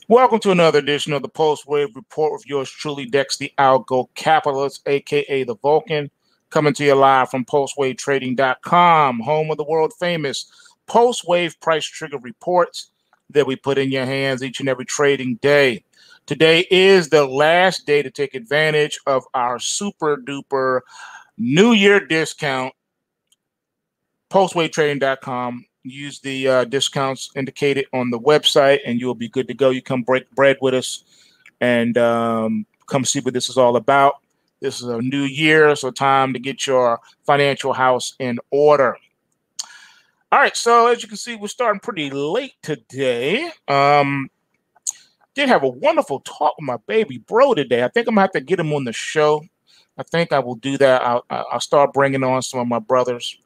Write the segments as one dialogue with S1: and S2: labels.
S1: Welcome to another edition of the PulseWave Report with yours truly, Dex the Algo Capitalist, aka the Vulcan, coming to you live from PulseWaveTrading.com, home of the world famous PulseWave price trigger reports that we put in your hands each and every trading day. Today is the last day to take advantage of our super duper New Year discount. PulseWaveTrading.com. Use the discounts indicated on the website, and you'll be good to go. You come break bread with us and come see what this is all about. This is a new year, so time to get your financial house in order. All right, so as you can see, we're starting pretty late today. Did have a wonderful talk with my baby bro today. I think I'm gonna have to get him on the show. I think I will do that. I'll start bringing on some of my brothers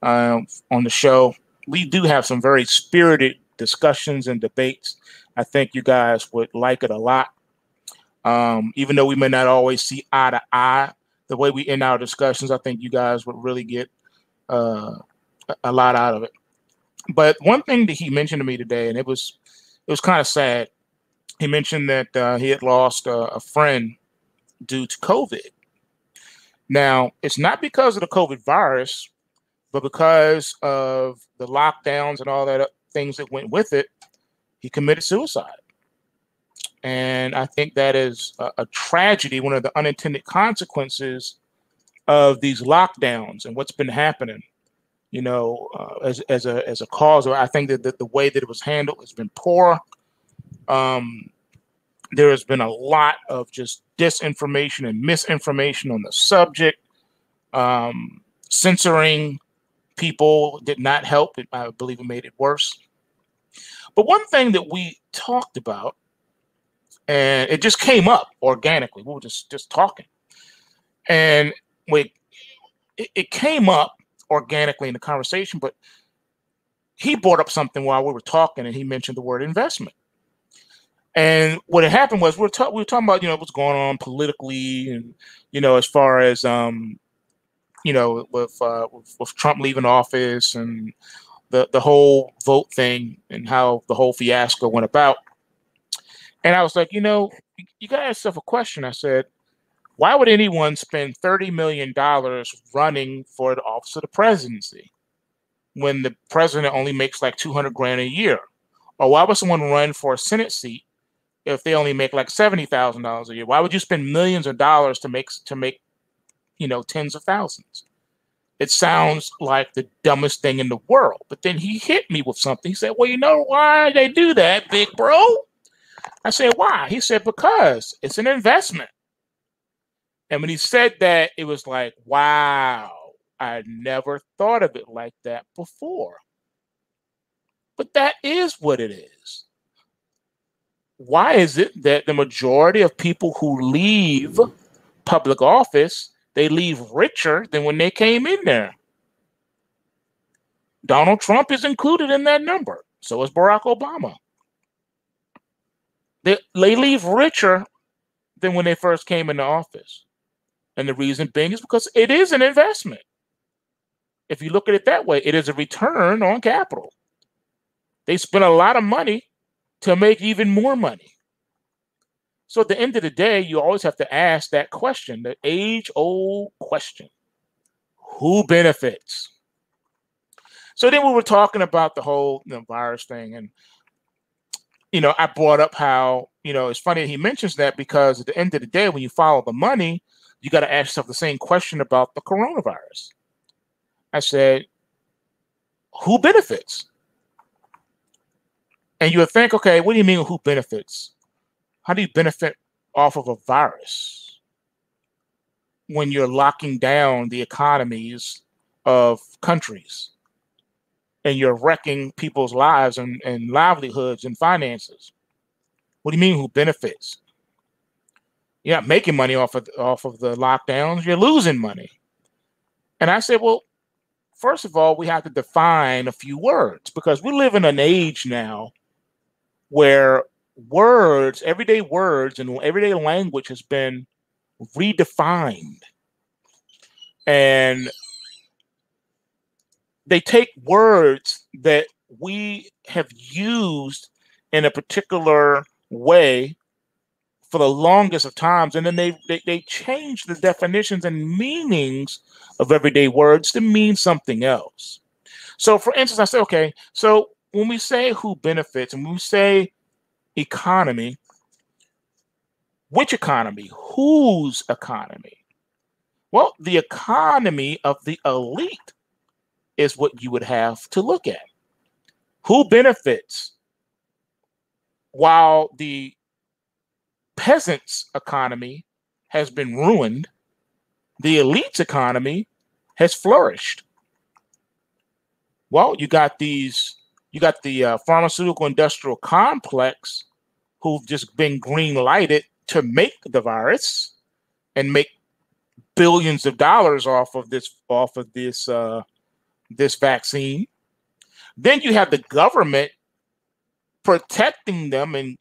S1: on the show. We do have some very spirited discussions and debates. I think you guys would like it a lot. Even though we may not always see eye to eye, the way we end our discussions, I think you guys would really get a lot out of it. But one thing that he mentioned to me today, and it was kind of sad. He mentioned that he had lost a friend due to COVID. Now, it's not because of the COVID virus, but because of the lockdowns and all that things that went with it, he committed suicide. And I think that is a tragedy, one of the unintended consequences of these lockdowns and what's been happening. You know, as a cause, I think that the way that it was handled has been poor. There has been a lot of just disinformation and misinformation on the subject. Censoring people did not help. I believe it made it worse. But one thing that we talked about, and it just came up organically. We were just talking, and it came up organically in the conversation. But he brought up something while we were talking, and he mentioned the word investment. And what had happened was we were talking about what's going on politically, and as far as with Trump leaving office and the whole vote thing and how the whole fiasco went about. And I was like, you got to ask yourself a question. I said, why would anyone spend $30 million running for the office of the presidency when the president only makes like 200 grand a year? Or why would someone run for a Senate seat if they only make like $70,000 a year? Why would you spend millions of dollars to make tens of thousands? It sounds like the dumbest thing in the world. But then he hit me with something. He said, well, you know why they do that, big bro? I said, why? He said, because it's an investment. And when he said that, it was like, wow, I never thought of it like that before. But that is what it is. Why is it that the majority of people who leave public office, they leave richer than when they came in there? Donald Trump is included in that number. So is Barack Obama. They leave richer than when they first came into office. And the reason being is because it is an investment. If you look at it that way, it is a return on capital. They spend a lot of money to make even more money. So at the end of the day, you always have to ask that question, the age-old question: who benefits? So then we were talking about the whole virus thing, and I brought up how it's funny that he mentions that, because at the end of the day, when you follow the money, you got to ask yourself the same question about the coronavirus. I said, who benefits? And you would think, okay, what do you mean who benefits? How do you benefit off of a virus when you're locking down the economies of countries and you're wrecking people's lives and livelihoods and finances? What do you mean who benefits? You're not making money off of the lockdowns. You're losing money. And I said, well, first of all, we have to define a few words, because we live in an age now where words, everyday words and everyday language has been redefined. And they take words that we have used in a particular way for the longest of times, and then they changed the definitions and meanings of everyday words to mean something else. So for instance, I say, okay, so when we say who benefits and when we say economy, which economy? Whose economy? Well, the economy of the elite is what you would have to look at. Who benefits while the peasant's economy has been ruined, the elite's economy has flourished. Well, you got the pharmaceutical industrial complex who've just been green lighted to make the virus and make billions of dollars off of this this vaccine. Then you have the government protecting them and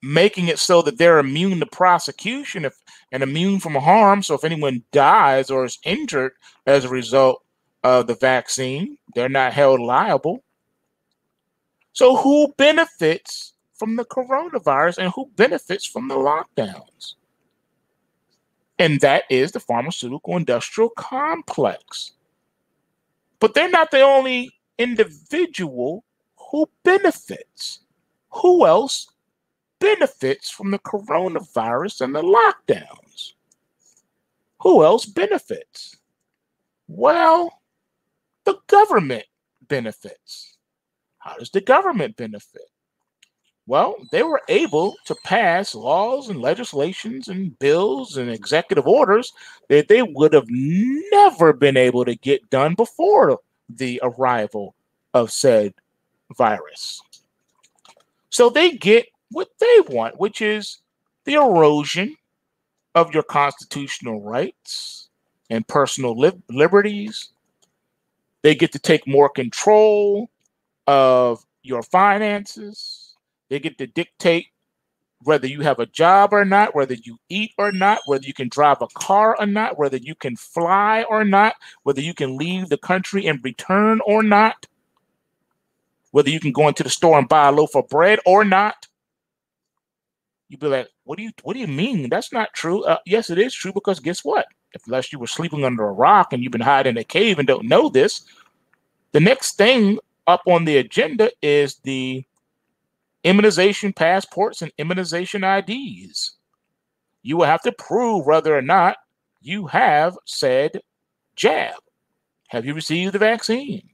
S1: making it so that they're immune to prosecution and immune from harm. So if anyone dies or is injured as a result of the vaccine, they're not held liable. So who benefits from the coronavirus and who benefits from the lockdowns? And that is the pharmaceutical industrial complex. But they're not the only individual who benefits. Who else benefits from the coronavirus and the lockdowns? Who else benefits? Well, the government benefits. How does the government benefit? Well, they were able to pass laws and legislations and bills and executive orders that they would have never been able to get done before the arrival of said virus. So they get what they want, which is the erosion of your constitutional rights and personal liberties. They get to take more control of your finances. They get to dictate whether you have a job or not, whether you eat or not, whether you can drive a car or not, whether you can fly or not, whether you can leave the country and return or not, whether you can go into the store and buy a loaf of bread or not. You'd be like, what do you mean? That's not true. Yes, it is true, because guess what? Unless you were sleeping under a rock and you've been hiding in a cave and don't know this, the next thing up on the agenda is the immunization passports and immunization IDs. You will have to prove whether or not you have said jab. Have you received the vaccine?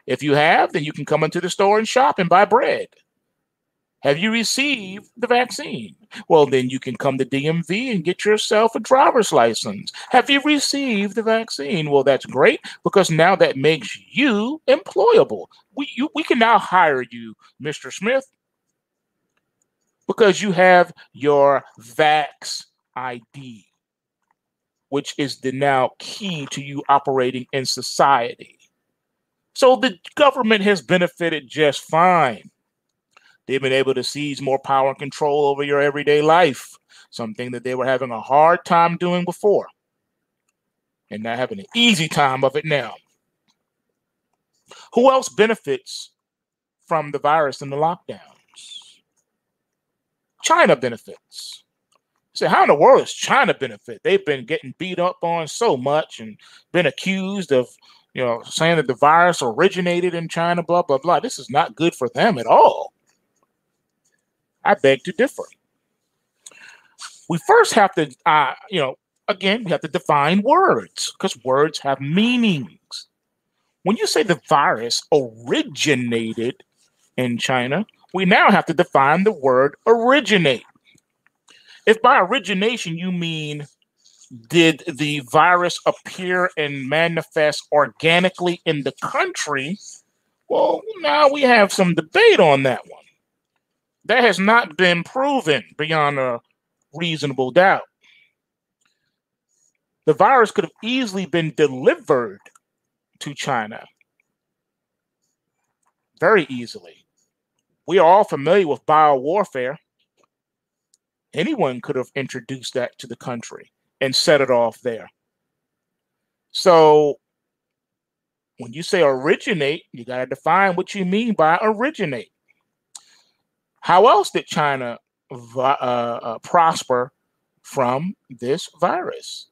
S1: If you have, then you can come into the store and shop and buy bread. Have you received the vaccine? Well, then you can come to DMV and get yourself a driver's license. Have you received the vaccine? Well, that's great, because now that makes you employable. We can now hire you, Mr. Smith, because you have your Vax ID, which is the now key to you operating in society. So the government has benefited just fine. They've been able to seize more power and control over your everyday life, something that they were having a hard time doing before, and not having an easy time of it now. Who else benefits from the virus and the lockdowns? China benefits. You say, how in the world does China benefit? They've been getting beat up on so much and been accused of, saying that the virus originated in China, blah, blah, blah. This is not good for them at all. I beg to differ. We first have to, again, we have to define words, because words have meanings. When you say the virus originated in China, we now have to define the word originate. If by origination you mean, did the virus appear and manifest organically in the country? Well, now we have some debate on that one. That has not been proven beyond a reasonable doubt. The virus could have easily been delivered to China. Very easily. We are all familiar with biowarfare. Anyone could have introduced that to the country and set it off there. So when you say originate, you got to define what you mean by originate. How else did China prosper from this virus?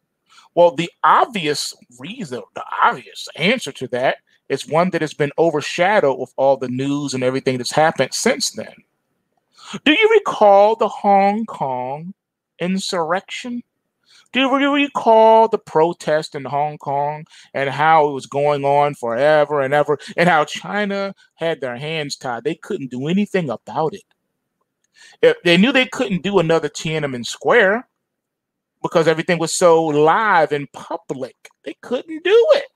S1: Well, the obvious reason, the obvious answer to that is one that has been overshadowed with all the news and everything that's happened since then. Do you recall the Hong Kong insurrection? Do you recall the protest in Hong Kong and how it was going on forever and ever, and how China had their hands tied? They couldn't do anything about it. If they knew they couldn't do another Tiananmen Square because everything was so live and public, they couldn't do it.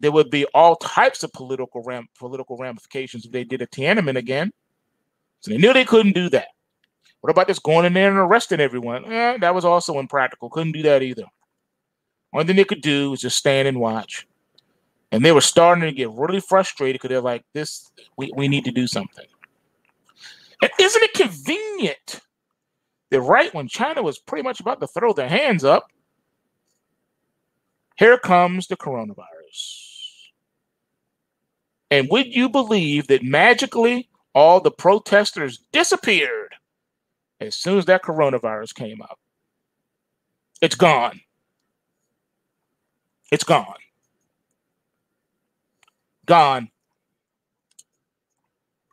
S1: There would be all types of political ramifications if they did a Tiananmen again. So they knew they couldn't do that. What about just going in there and arresting everyone? That was also impractical. Couldn't do that either. Only thing they could do was just stand and watch. And they were starting to get really frustrated because they're like, we need to do something. And isn't it convenient that right when China was pretty much about to throw their hands up, here comes the coronavirus. And would you believe that magically all the protesters disappeared as soon as that coronavirus came up? It's gone. It's gone. Gone.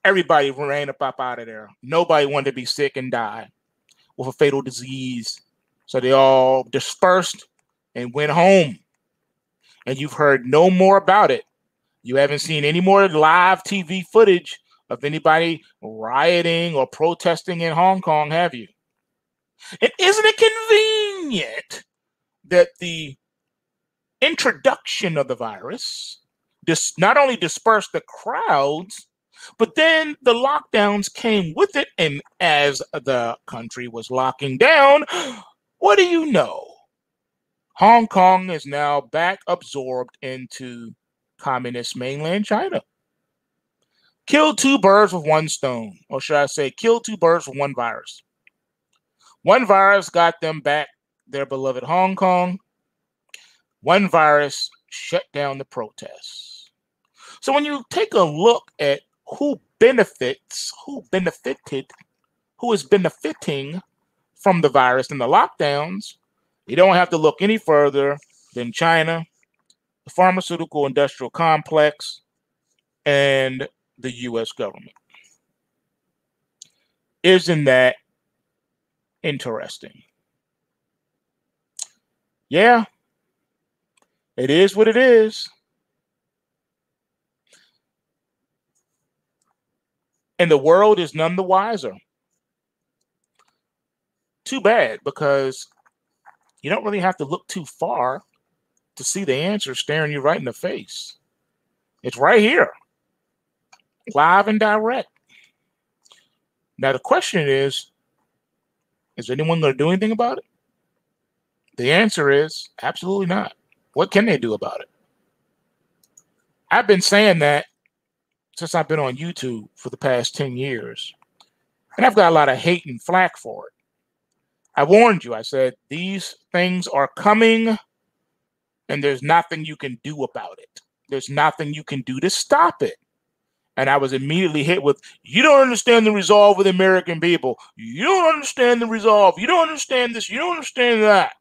S1: Everybody ran up out of there. Nobody wanted to be sick and die with a fatal disease. So they all dispersed and went home. And you've heard no more about it. You haven't seen any more live TV footage of anybody rioting or protesting in Hong Kong, have you? And isn't it convenient that the introduction of the virus not only dispersed the crowds, but then the lockdowns came with it. And as the country was locking down, what do you know? Hong Kong is now back absorbed into communist mainland China. Kill two birds with one stone, or should I say, kill two birds with one virus. One virus got them back their beloved Hong Kong. One virus shut down the protests. So when you take a look at who is benefiting from the virus and the lockdowns, you don't have to look any further than China, the pharmaceutical industrial complex, and the U.S. government. Isn't that interesting? Yeah, it is what it is. And the world is none the wiser. Too bad, because you don't really have to look too far to see the answer staring you right in the face. It's right here, live and direct. Now, the question is anyone going to do anything about it? The answer is absolutely not. What can they do about it? I've been saying that since I've been on YouTube for the past 10 years. And I've got a lot of hate and flack for it. I warned you. I said, these things are coming and there's nothing you can do about it. There's nothing you can do to stop it. And I was immediately hit with, you don't understand the resolve of the American people. You don't understand the resolve. You don't understand this. You don't understand that.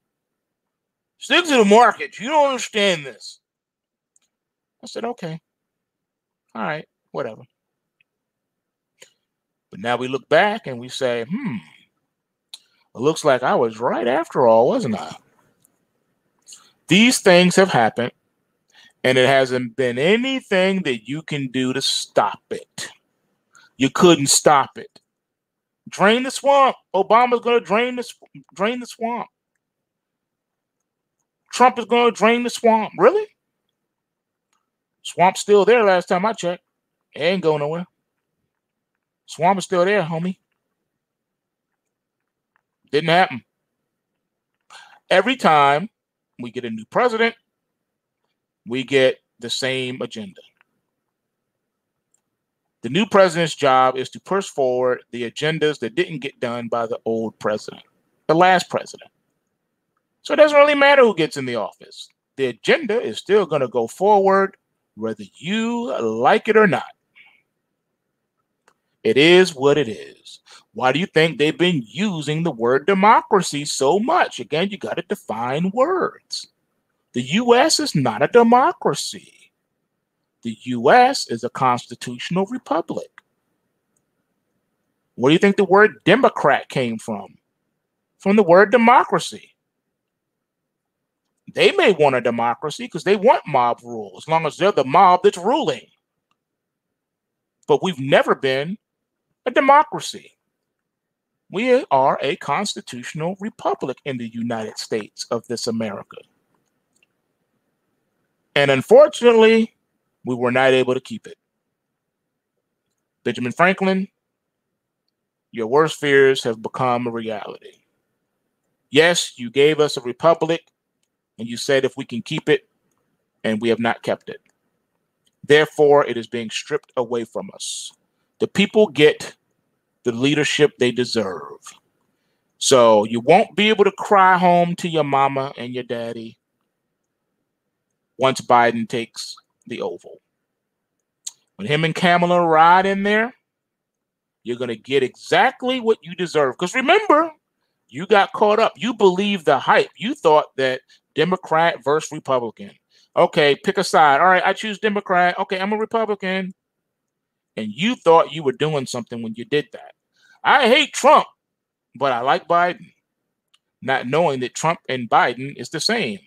S1: Stick to the markets. You don't understand this. I said, okay. All right, whatever. But now we look back and we say, it looks like I was right after all, wasn't I? These things have happened, and it hasn't been anything that you can do to stop it. You couldn't stop it. Drain the swamp. Obama's going to drain the swamp. Trump is going to drain the swamp. Really? Swamp's still there last time I checked. It ain't going nowhere. Swamp is still there, homie. Didn't happen. Every time we get a new president, we get the same agenda. The new president's job is to push forward the agendas that didn't get done by the old president, the last president. So it doesn't really matter who gets in the office. The agenda is still going to go forward, whether you like it or not. It is what it is. Why do you think they've been using the word democracy so much? Again, you got to define words. The U.S. is not a democracy. The U.S. is a constitutional republic. Where do you think the word Democrat came from? From the word democracy. They may want a democracy because they want mob rule, as long as they're the mob that's ruling. But we've never been a democracy. We are a constitutional republic in the United States of this America. And unfortunately, we were not able to keep it. Benjamin Franklin, your worst fears have become a reality. Yes, you gave us a republic, and you said if we can keep it, and we have not kept it. Therefore, it is being stripped away from us. The people get the leadership they deserve. So you won't be able to cry home to your mama and your daddy once Biden takes the Oval. When him and Kamala ride in there, you're going to get exactly what you deserve. Because remember, you got caught up. You believed the hype. You thought that Democrat versus Republican. Okay, pick a side. All right, I choose Democrat. Okay, I'm a Republican. And you thought you were doing something when you did that. I hate Trump, but I like Biden. Not knowing that Trump and Biden is the same.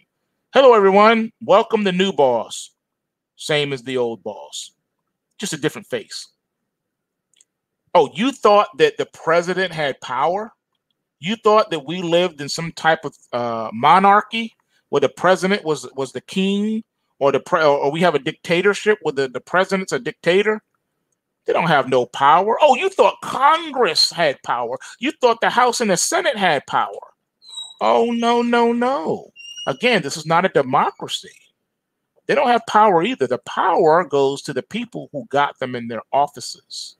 S1: Hello, everyone. Welcome to New Boss. Same as the old boss. Just a different face. Oh, you thought that the president had power? You thought that we lived in some type of monarchy where the president was the king, or or we have a dictatorship where the president's a dictator? They don't have no power. Oh, you thought Congress had power. You thought the House and the Senate had power. Oh, no, no, no. Again, this is not a democracy. They don't have power either. The power goes to the people who got them in their offices.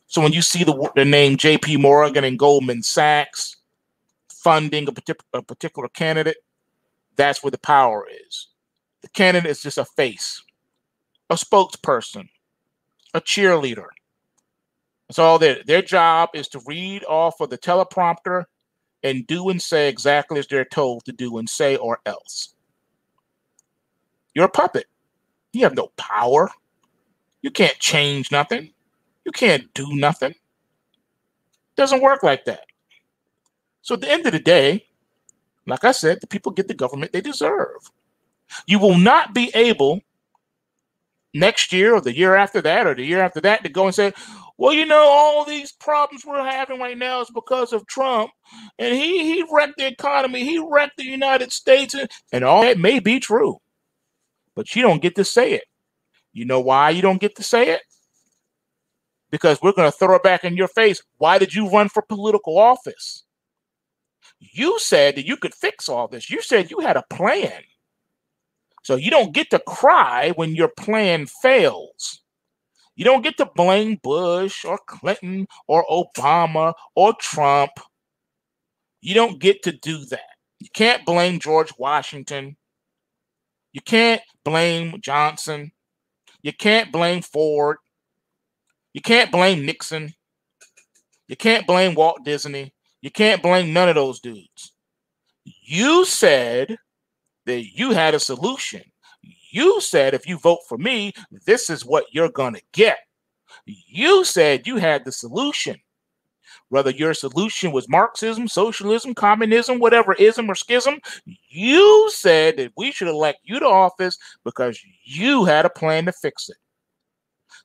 S1: So when you see the name J.P. Morgan and Goldman Sachs funding a particular candidate, that's where the power is. The candidate is just a face, a spokesperson, a cheerleader. That's all their job is to read off of the teleprompter and do and say exactly as they're told to do and say, or else. You're a puppet. You have no power. You can't change nothing. You can't do nothing. It doesn't work like that. So at the end of the day, like I said, the people get the government they deserve. You will not be able next year or the year after that or the year after that to go and say, well, you know, all these problems we're having right now is because of Trump, and he wrecked the economy, he wrecked the United States, and all that may be true, but you don't get to say it. You know why you don't get to say it? Because we're going to throw it back in your face. Why did you run for political office? You said that you could fix all this. You said you had a plan. So you don't get to cry when your plan fails. You don't get to blame Bush or Clinton or Obama or Trump. You don't get to do that. You can't blame George Washington. You can't blame Johnson. You can't blame Ford. You can't blame Nixon. You can't blame Walt Disney. You can't blame none of those dudes. You said that you had a solution. You said if you vote for me, this is what you're going to get. You said you had the solution. Whether your solution was Marxism, socialism, communism, whatever ism or schism, you said that we should elect you to office because you had a plan to fix it.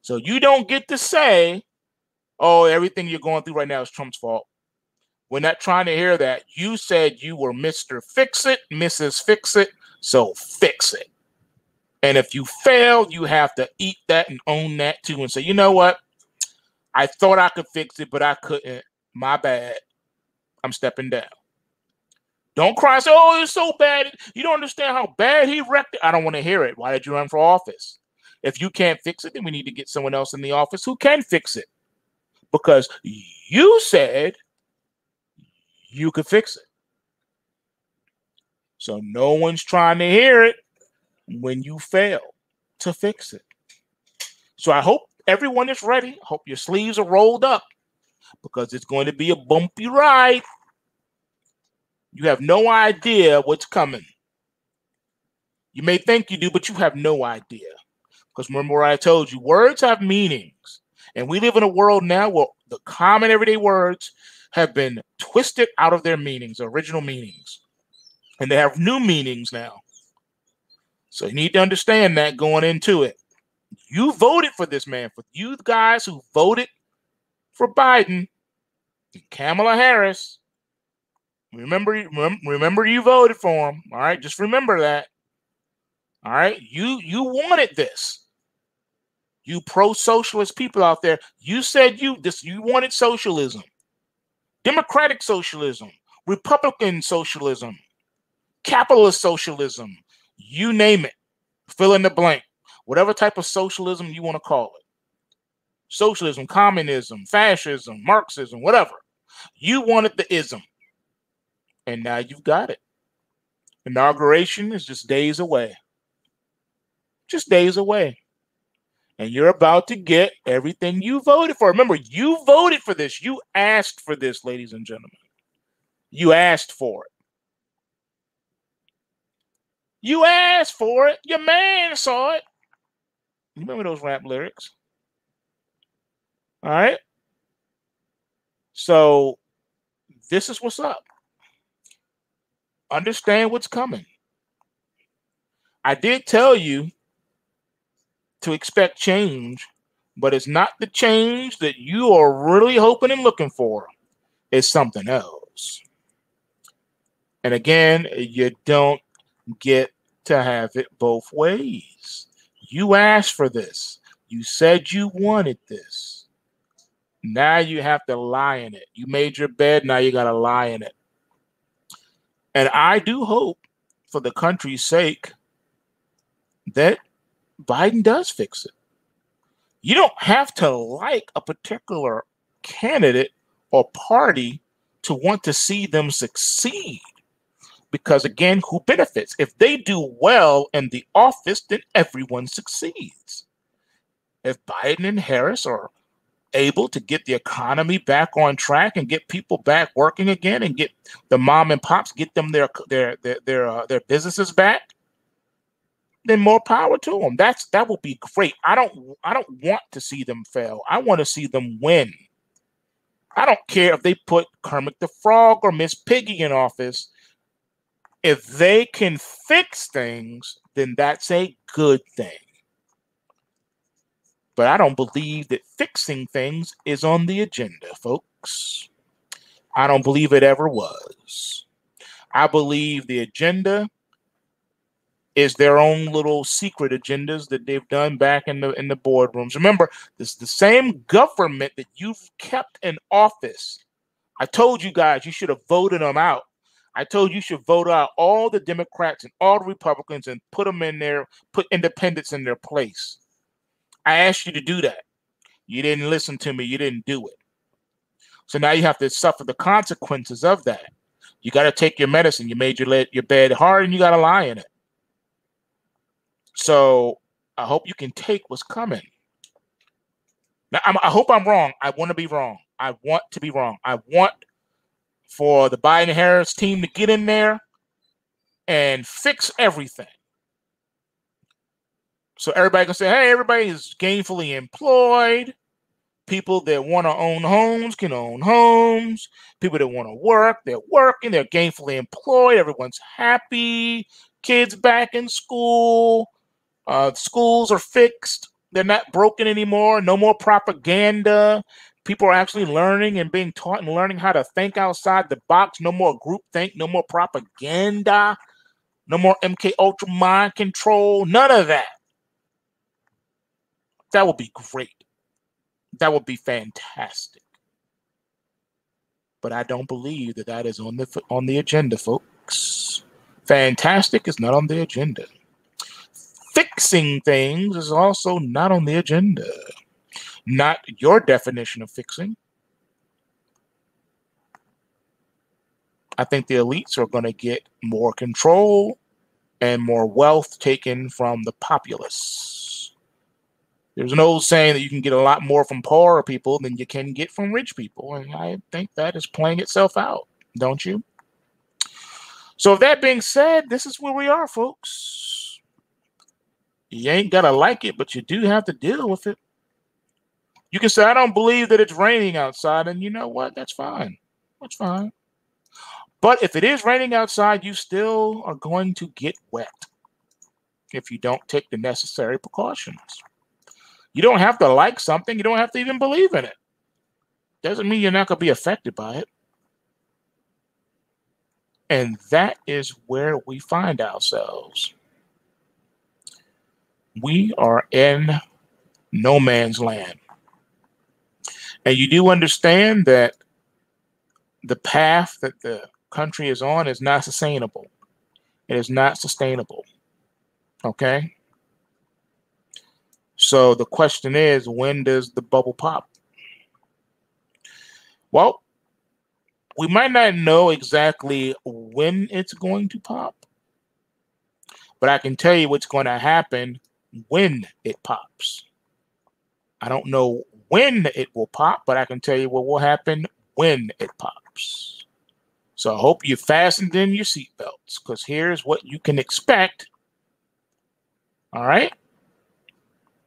S1: So you don't get to say, oh, everything you're going through right now is Trump's fault. We're not trying to hear that. You said you were Mr. Fix-It, Mrs. Fix-It, so fix it. And if you fail, you have to eat that and own that too and say, you know what? I thought I could fix it, but I couldn't. My bad. I'm stepping down. Don't cry and say, oh, it's so bad. You don't understand how bad he wrecked it. I don't want to hear it. Why did you run for office? If you can't fix it, then we need to get someone else in the office who can fix it. Because you said you could fix it. So no one's trying to hear it when you fail to fix it. So I hope everyone is ready. Hope your sleeves are rolled up because it's going to be a bumpy ride. You have no idea what's coming. You may think you do, but you have no idea. Because remember what I told you, words have meanings. And we live in a world now where the common everyday words have been twisted out of their meanings, original meanings. And they have new meanings now. So you need to understand that going into it. You voted for this man. For you guys who voted for Biden and Kamala Harris, remember you voted for him. All right, just remember that. All right, you wanted this. You pro-socialist people out there, you said you wanted socialism, democratic socialism, Republican socialism, capitalist socialism, you name it, fill in the blank, whatever type of socialism you want to call it. Socialism, communism, fascism, Marxism, whatever. You wanted the ism. And now you've got it. Inauguration is just days away. Just days away. And you're about to get everything you voted for. Remember, you voted for this. You asked for this, ladies and gentlemen. You asked for it. You asked for it. Your man saw it. You remember those rap lyrics? All right. So this is what's up. Understand what's coming. I did tell you to expect change, but it's not the change that you are really hoping and looking for. It's something else. And again, you don't get to have it both ways. You asked for this. You said you wanted this. Now you have to lie in it. You made your bed, now you got to lie in it. And I do hope, for the country's sake, that Biden does fix it. You don't have to like a particular candidate or party to want to see them succeed. Because again, who benefits? If they do well in the office, then everyone succeeds. If Biden and Harris are able to get the economy back on track and get people back working again and get the mom and pops, get them their businesses back, then more power to them. That will be great. I don't want to see them fail. I want to see them win. I don't care if they put Kermit the Frog or Miss Piggy in office. If they can fix things, then that's a good thing. But I don't believe that fixing things is on the agenda, folks. I don't believe it ever was. I believe the agenda is their own little secret agendas that they've done back in the boardrooms. Remember, this is the same government that you've kept in office. I told you guys you should have voted them out. I told you should vote out all the Democrats and all the Republicans and put them in there, put independents in their place. I asked you to do that. You didn't listen to me. You didn't do it. So now you have to suffer the consequences of that. You got to take your medicine. You made your bed hard and you got to lie in it. So I hope you can take what's coming. Now, I hope I'm wrong. I want to be wrong. I want to be wrong. I want for the Biden-Harris team to get in there and fix everything. So everybody can say, hey, everybody is gainfully employed. People that want to own homes can own homes. People that want to work, they're working. They're gainfully employed. Everyone's happy. Kids back in school. Schools are fixed. They're not broken anymore. No more propaganda. People are actually learning and being taught and learning how to think outside the box. No more groupthink. No more propaganda. No more MK Ultra mind control. None of that. That would be great. That would be fantastic. But I don't believe that is on the agenda, folks. Fantastic is not on the agenda. Fixing things is also not on the agenda. Not your definition of fixing. I think the elites are going to get more control and more wealth taken from the populace. There's an old saying that you can get a lot more from poor people than you can get from rich people. And I think that is playing itself out, don't you? So with that being said, this is where we are, folks. You ain't got to like it, but you do have to deal with it. You can say, I don't believe that it's raining outside. And you know what? That's fine. That's fine. But if it is raining outside, you still are going to get wet if you don't take the necessary precautions. You don't have to like something. You don't have to even believe in it. Doesn't mean you're not going to be affected by it. And that is where we find ourselves. We are in no man's land. And you do understand that the path that the country is on is not sustainable. It is not sustainable. Okay? So the question is, when does the bubble pop? Well, we might not know exactly when it's going to pop, but I can tell you what's going to happen when it pops. I don't know when it will pop, but I can tell you what will happen when it pops. So I hope you fastened in your seatbelts, because here's what you can expect. All right,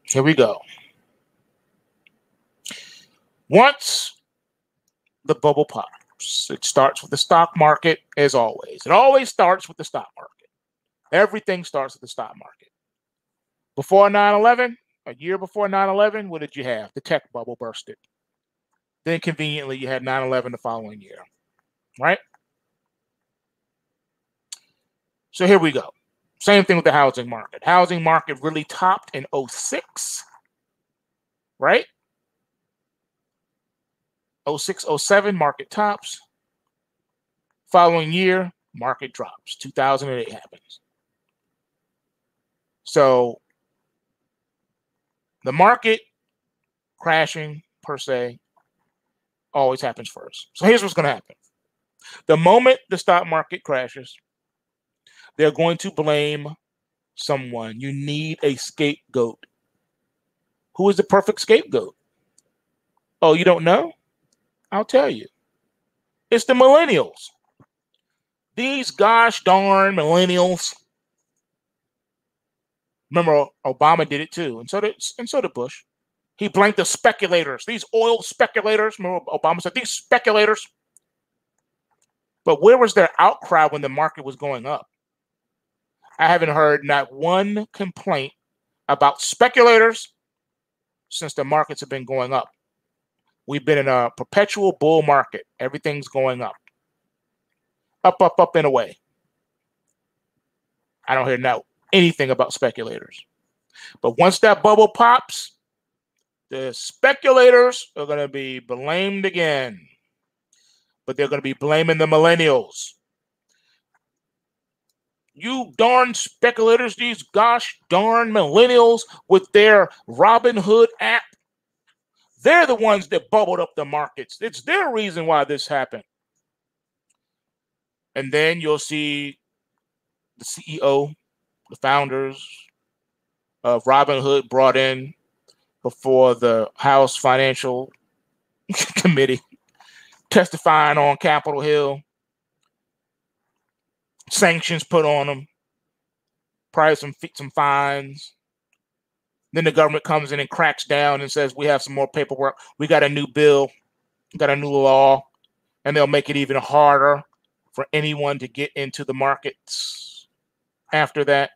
S1: here we go. Once the bubble pops, it starts with the stock market, as always. It always starts with the stock market. Everything starts with the stock market. Before 9/11, a year before 9/11, what did you have? The tech bubble bursted. Then conveniently, you had 9/11 the following year, right? So here we go. Same thing with the housing market. Housing market really topped in 06, right? 06, 07, market tops. Following year, market drops. 2008 happens. So the market crashing, per se, always happens first. So here's what's going to happen. The moment the stock market crashes, they're going to blame someone. You need a scapegoat. Who is the perfect scapegoat? Oh, you don't know? I'll tell you. It's the millennials. These gosh darn millennials. Remember, Obama did it too, and so did Bush. He blamed the speculators, these oil speculators. Remember, Obama said these speculators. But where was their outcry when the market was going up? I haven't heard not one complaint about speculators since the markets have been going up. We've been in a perpetual bull market. Everything's going up. Up, up, up, and away. I don't hear now anything about speculators. But once that bubble pops, the speculators are going to be blamed again. But they're going to be blaming the millennials. You darn speculators, these gosh darn millennials with their Robinhood app. They're the ones that bubbled up the markets. It's their reason why this happened. And then you'll see the CEO, the founders of Robinhood brought in before the House Financial Committee, testifying on Capitol Hill. Sanctions put on them, probably some fines. Then the government comes in and cracks down and says, we have some more paperwork. We got a new bill, got a new law, and they'll make it even harder for anyone to get into the markets after that.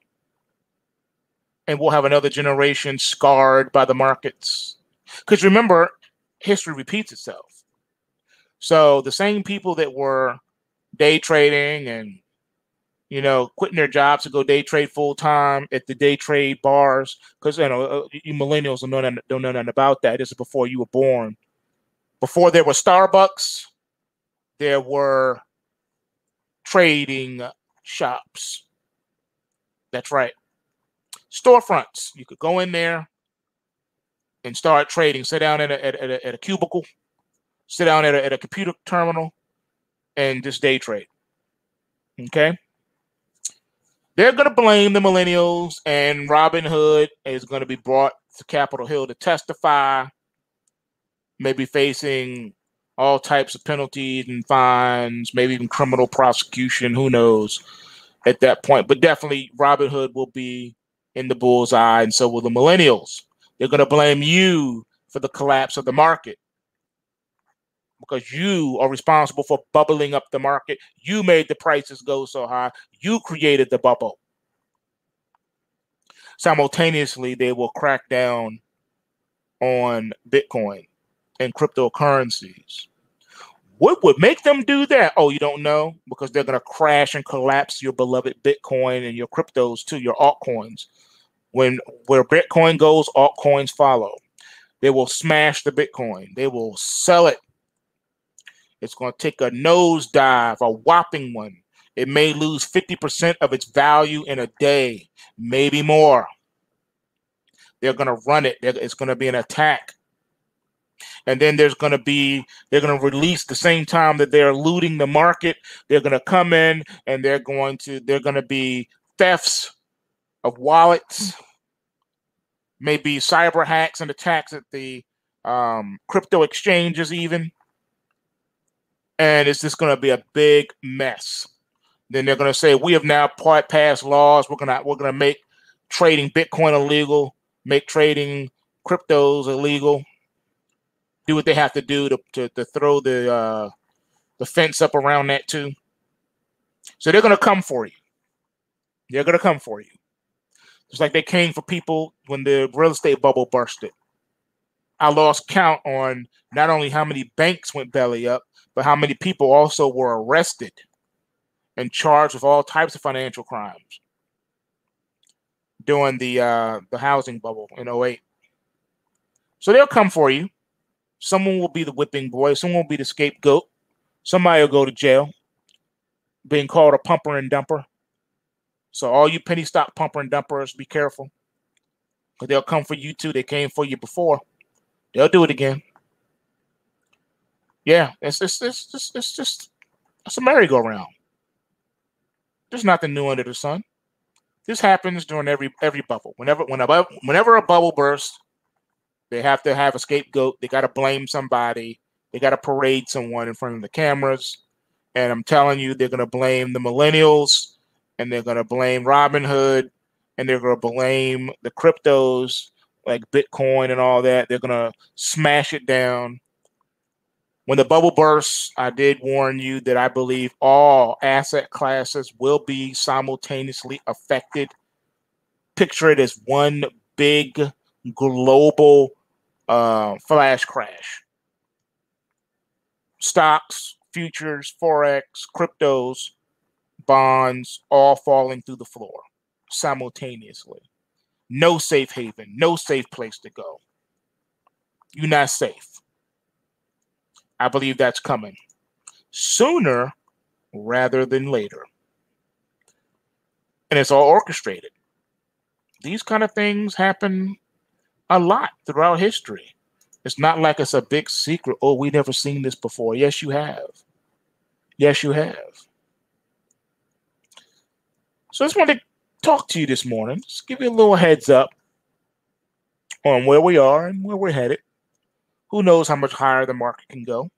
S1: And we'll have another generation scarred by the markets. Because remember, history repeats itself. So the same people that were day trading and quitting their jobs to go day trade full time at the day trade bars, because you millennials don't know nothing about that. This is before you were born. Before there were Starbucks, there were trading shops. That's right. Storefronts. You could go in there and start trading. Sit down at a cubicle, sit down at a computer terminal, and just day trade. Okay? They're going to blame the millennials, and Robinhood is going to be brought to Capitol Hill to testify, maybe facing all types of penalties and fines, maybe even criminal prosecution, who knows at that point. But definitely Robinhood will be in the bullseye, and so will the millennials. They're going to blame you for the collapse of the market because you are responsible for bubbling up the market. You made the prices go so high. You created the bubble. Simultaneously, they will crack down on Bitcoin and cryptocurrencies. What would make them do that? Oh, you don't know? Because they're going to crash and collapse your beloved Bitcoin and your cryptos too, your altcoins. Where Bitcoin goes, altcoins follow. They will smash the Bitcoin. They will sell it. It's going to take a nosedive, a whopping one. It may lose 50% of its value in a day, maybe more. They're going to run it. It's going to be an attack. And then they're going to release the same time that they're looting the market. They're going to come in and they're going to be thefts of wallets, maybe cyber hacks and attacks at the crypto exchanges even. And it's just going to be a big mess. Then they're going to say, we have now passed laws. We're going to make trading Bitcoin illegal, make trading cryptos illegal. Do what they have to do to throw the fence up around that too. So they're going to come for you. They're going to come for you. Just like they came for people when the real estate bubble bursted. I lost count on not only how many banks went belly up, but how many people also were arrested and charged with all types of financial crimes during the housing bubble in '08. So they'll come for you. Someone will be the whipping boy. Someone will be the scapegoat. Somebody will go to jail, being called a pumper and dumper. So all you penny stock pumper and dumpers, be careful, because they'll come for you too. They came for you before. They'll do it again. Yeah, it's just a merry-go-round. There's nothing new under the sun. This happens during every bubble. Whenever a bubble bursts, they have to have a scapegoat. They got to blame somebody. They got to parade someone in front of the cameras. And I'm telling you, they're going to blame the millennials, and they're going to blame Robinhood, and they're going to blame the cryptos like Bitcoin and all that. They're going to smash it down. When the bubble bursts, I did warn you that I believe all asset classes will be simultaneously affected. Picture it as one big global flash crash. Stocks, futures, forex, cryptos, bonds, all falling through the floor simultaneously. No safe haven, no safe place to go. You're not safe. I believe that's coming sooner rather than later. And it's all orchestrated. These kind of things happen a lot throughout history. It's not like it's a big secret. Oh, we've never seen this before. Yes, you have. Yes, you have. So I just wanted to talk to you this morning. Just give you a little heads up on where we are and where we're headed. Who knows how much higher the market can go?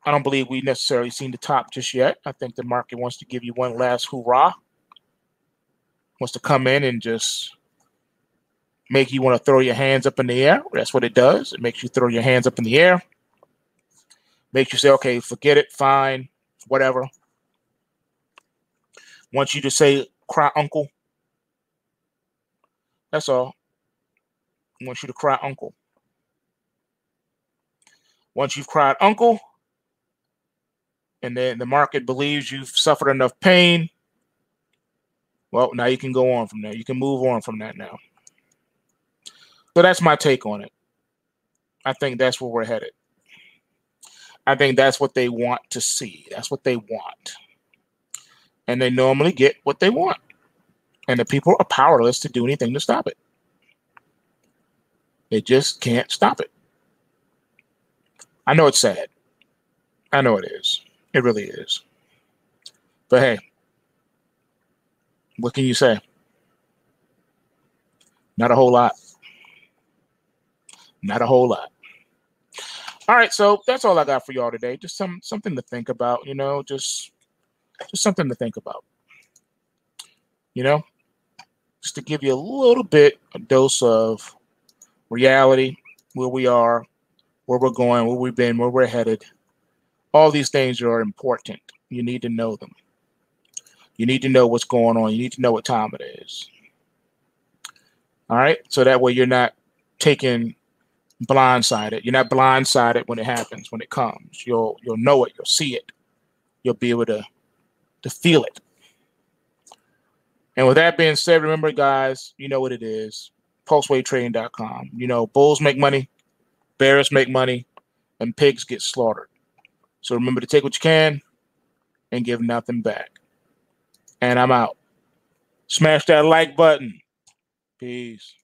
S1: I don't believe we've necessarily seen the top just yet. I think the market wants to give you one last hoorah. Wants to come in and just make you want to throw your hands up in the air. That's what it does. It makes you throw your hands up in the air. Makes you say, okay, forget it, fine, whatever. Wants you to say, cry uncle. That's all. Wants you to cry uncle. Once you've cried uncle, and then the market believes you've suffered enough pain, well, now you can go on from there. You can move on from that now. So that's my take on it. I think that's where we're headed. I think that's what they want to see. That's what they want. And they normally get what they want. And the people are powerless to do anything to stop it. They just can't stop it. I know it's sad. I know it is. It really is. But hey, what can you say? Not a whole lot. Not a whole lot. All right, so that's all I got for y'all today. Just something to think about, you know, just something to think about. You know, just to give you a little bit, a dose of reality, where we are, where we're going, where we've been, where we're headed. All these things are important. You need to know them. You need to know what's going on. You need to know what time it is. All right, so that way you're not taken blindsided. You're not blindsided when it happens, when it comes. You'll know it. You'll see it. You'll be able to feel it. And with that being said, remember, guys, you know what it is. PulseWaveTrading.com. You know, bulls make money, bears make money, and pigs get slaughtered. So remember to take what you can and give nothing back. And I'm out. Smash that like button. Peace.